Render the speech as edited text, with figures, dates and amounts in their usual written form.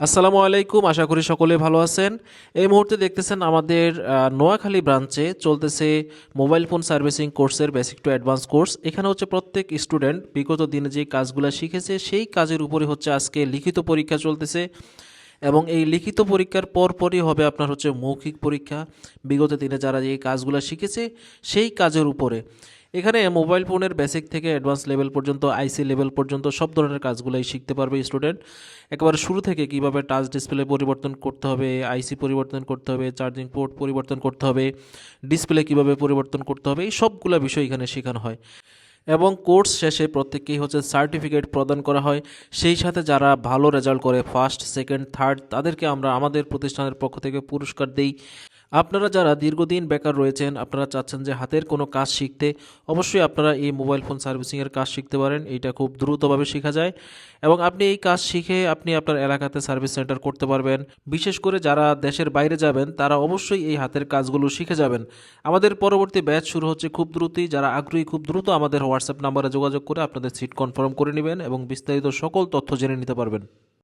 আসসালামু আলাইকুম, আশা করি সকলে ভালো আছেন। এই মুহূর্তে দেখতেছেন আমাদের নোয়াখালী ব্রাঞ্চে চলতেছে মোবাইল ফোন সার্ভিসিং কোর্সের বেসিক টু অ্যাডভান্স কোর্স। এখানে হচ্ছে প্রত্যেক স্টুডেন্ট বিগত দিনে যে কাজগুলো শিখেছে সেই কাজের উপরে হচ্ছে আজকে লিখিত পরীক্ষা চলতেছে, এবং এই লিখিত পরীক্ষার পরপরই হবে আপনার হচ্ছে মৌখিক পরীক্ষা। বিগত দিনে যারা এই কাজগুলো শিখেছে সেই কাজের উপরে এখানে মোবাইল ফোনের বেসিক থেকে অ্যাডভান্স লেভেল পর্যন্ত, আইসি লেভেল পর্যন্ত সব ধরনের কাজগুলোই শিখতে পারবে স্টুডেন্ট। একেবারে শুরু থেকে কিভাবে টাচ ডিসপ্লে পরিবর্তন করতে হবে, আইসি পরিবর্তন করতে হবে, চার্জিং পোর্ট পরিবর্তন করতে হবে, ডিসপ্লে কিভাবে পরিবর্তন করতে হবে, এই সবগুলো বিষয় এখানে শেখানো হয়। এবং কোর্স শেষে প্রত্যেককেই হচ্ছে সার্টিফিকেট প্রদান করা হয়। সেই সাথে যারা ভালো রেজাল্ট করে ফার্স্ট, সেকেন্ড, থার্ড, তাদেরকে আমরা আমাদের প্রতিষ্ঠানের পক্ষ থেকে পুরস্কার দিই। আপনারা যারা দীর্ঘদিন বেকার রয়েছেন, আপনারা চাচ্ছেন যে হাতের কোনো কাজ শিখতে, অবশ্যই আপনারা এই মোবাইল ফোন সার্ভিসিংয়ের কাজ শিখতে পারেন। এইটা খুব দ্রুতভাবে শেখা যায় এবং আপনি এই কাজ শিখে আপনি আপনার এলাকাতে সার্ভিস সেন্টার করতে পারবেন। বিশেষ করে যারা দেশের বাইরে যাবেন তারা অবশ্যই এই হাতের কাজগুলো শিখে যাবেন। আমাদের পরবর্তী ব্যাচ শুরু হচ্ছে খুব দ্রুতই। যারা আগ্রহী খুব দ্রুত আমাদের হোয়াটসঅ্যাপ নাম্বারে যোগাযোগ করে আপনাদের সিট কনফার্ম করে নেবেন এবং বিস্তারিত সকল তথ্য জেনে নিতে পারবেন।